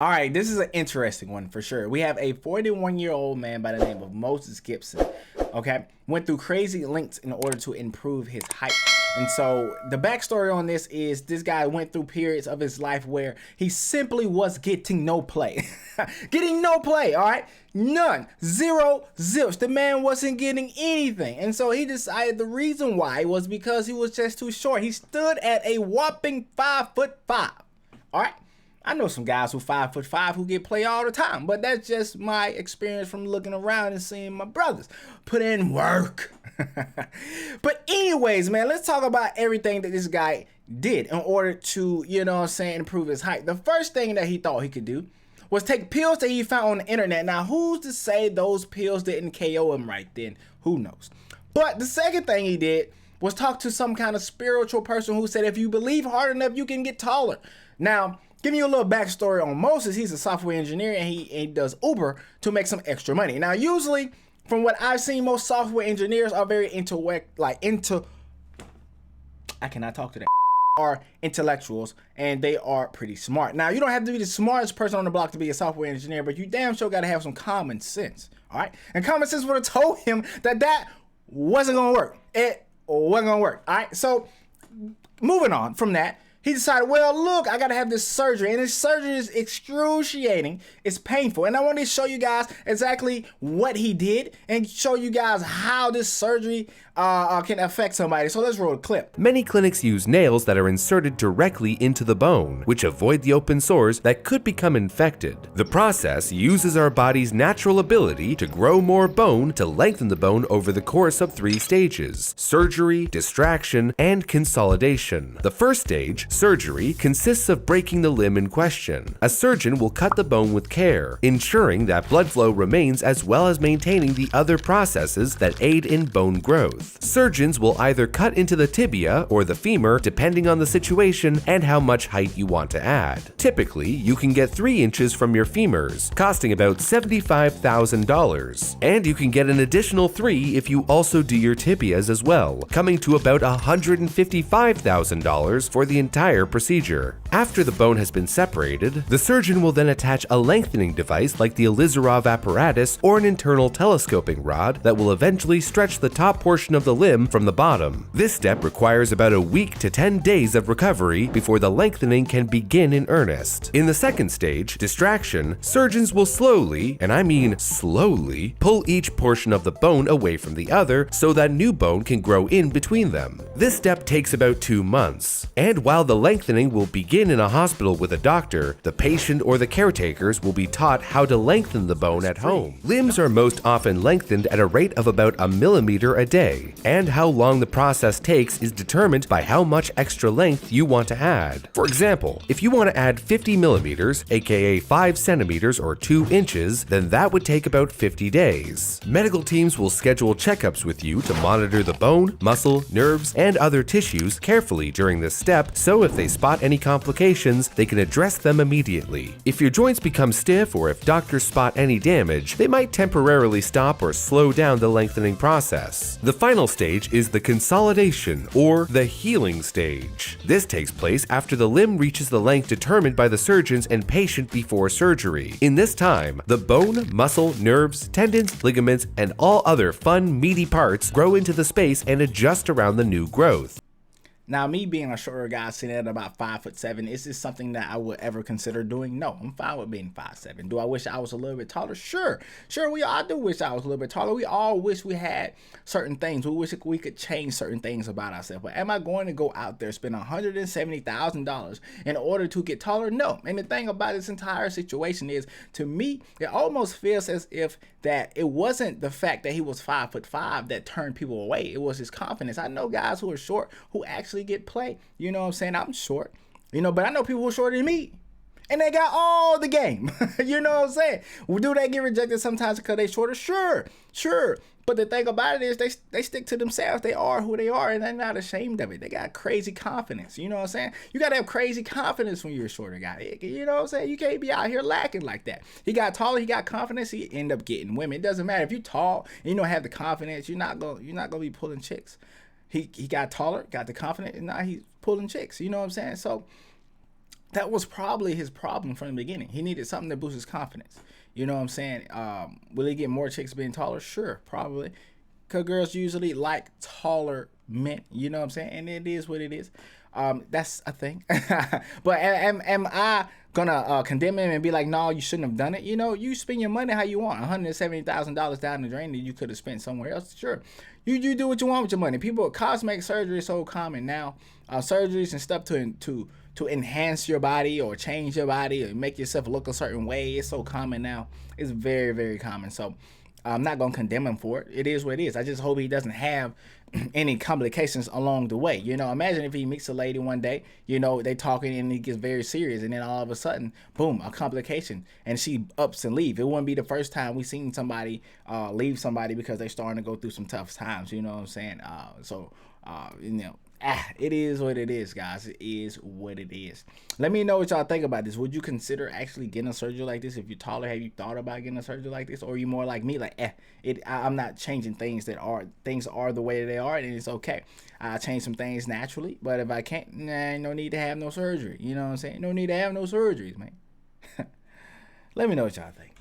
All right, this is an interesting one for sure. We have a 41-year-old man by the name of Moses Gibson. Okay, went through crazy lengths in order to improve his height. And so the backstory on this is this guy went through periods of his life where he simply was getting no play. Getting no play, all right? None. Zero zips. The man wasn't getting anything. And so he decided the reason why was because he was just too short. He stood at a whopping 5'5". All right? I know some guys who 5'5" who get play all the time, but that's just my experience from looking around and seeing my brothers put in work. But anyways, man, let's talk about everything that this guy did in order to, improve his height. The first thing that he thought he could do was take pills that he found on the internet. Now, who's to say those pills didn't KO him right then? Who knows? But the second thing he did was talk to some kind of spiritual person who said, if you believe hard enough, you can get taller. Now, giving you a little backstory on Moses, he's a software engineer and he does Uber to make some extra money. Now, usually, from what I've seen, most software engineers are very I cannot talk to that. Are intellectuals and they are pretty smart. Now, you don't have to be the smartest person on the block to be a software engineer, but you damn sure got to have some common sense. All right, and common sense would have told him that wasn't gonna work. It wasn't gonna work. All right, so moving on from that, he decided, well, look, I got to have this surgery. And this surgery is excruciating. It's painful. And I want to show you guys exactly what he did and show you guys how this surgery can affect somebody. So let's roll a clip. Many clinics use nails that are inserted directly into the bone, which avoid the open sores that could become infected. The process uses our body's natural ability to grow more bone to lengthen the bone over the course of 3 stages: surgery, distraction, and consolidation. The first stage, surgery, consists of breaking the limb in question. A surgeon will cut the bone with care, ensuring that blood flow remains as well as maintaining the other processes that aid in bone growth. Surgeons will either cut into the tibia or the femur depending on the situation and how much height you want to add. Typically, you can get 3 inches from your femurs, costing about $75,000. And you can get an additional 3 if you also do your tibias as well, coming to about $155,000 for the entire procedure. After the bone has been separated, the surgeon will then attach a lengthening device like the Elizarov apparatus or an internal telescoping rod that will eventually stretch the top portion of the limb from the bottom. This step requires about a week to 10 days of recovery before the lengthening can begin in earnest. In the second stage, distraction, surgeons will slowly, and I mean slowly, pull each portion of the bone away from the other so that new bone can grow in between them. This step takes about 2 months. And while the lengthening will begin in a hospital with a doctor, the patient or the caretakers will be taught how to lengthen the bone at home. Limbs are most often lengthened at a rate of about a millimeter a day, and how long the process takes is determined by how much extra length you want to add. For example, if you want to add 50 millimeters, aka 5 centimeters or 2 inches, then that would take about 50 days. Medical teams will schedule checkups with you to monitor the bone, muscle, nerves, and other tissues carefully during this step, so if they spot any complications, they can address them immediately. If your joints become stiff or if doctors spot any damage, they might temporarily stop or slow down the lengthening process. The final stage is the consolidation or the healing stage. This takes place after the limb reaches the length determined by the surgeons and patient before surgery. In this time, the bone, muscle, nerves, tendons, ligaments, and all other fun, meaty parts grow into the space and adjust around the new growth. Now, me being a shorter guy sitting at about 5'7", is this something that I would ever consider doing? No, I'm fine with being 5'7". Do I wish I was a little bit taller? Sure, we all do wish I was a little bit taller. We all wish we had certain things. We wish we could change certain things about ourselves. But am I going to go out there spend $170,000 in order to get taller? No. And the thing about this entire situation is, to me, it almost feels as if that it wasn't the fact that he was 5'5" that turned people away. It was his confidence. I know guys who are short who actually get play. You know what I'm saying? I'm short, but I know people who are shorter than me and they got all the game. You know what I'm saying? Well, do they get rejected sometimes because they shorter? Sure. But the thing about it is they stick to themselves. They are who they are and they're not ashamed of it. They got crazy confidence. You know what I'm saying? You got to have crazy confidence when you're a shorter guy. You know what I'm saying? You can't be out here lacking like that. He got taller, he got confidence, he end up getting women. It doesn't matter if you're tall and you don't have the confidence, you're not gonna be pulling chicks. He got taller, got the confidence, and now he's pulling chicks. You know what I'm saying? So that was probably his problem from the beginning. He needed something to boost his confidence. You know what I'm saying? Will he get more chicks being taller? Sure, probably. Because girls usually like taller men. You know what I'm saying? And it is what it is. That's a thing. But am I gonna condemn him and be like, no, you shouldn't have done it? You know, you spend your money how you want. $170,000 down the drain that you could have spent somewhere else. Sure, you do what you want with your money. People, cosmetic surgery is so common now. Surgeries and stuff to enhance your body or change your body or make yourself look a certain way. It's so common now. It's very, very common. So I'm not going to condemn him for it. It is what it is. I just hope he doesn't have any complications along the way. You know, imagine if he meets a lady one day, you know, they talking and he gets very serious, and then all of a sudden, boom, a complication, and she ups and leave. It wouldn't be the first time we seen somebody leave somebody because they're starting to go through some tough times. You know what I'm saying? You know, it is what it is, guys. It is what it is. Let me know what y'all think about this. Would you consider actually getting a surgery like this? If you're taller, have you thought about getting a surgery like this? Or are you more like me, like, I'm not changing things are the way they are, and it's okay. I change some things naturally, but if I can't, no need to have no surgery. You know what I'm saying? No need to have no surgeries, man. Let me know what y'all think.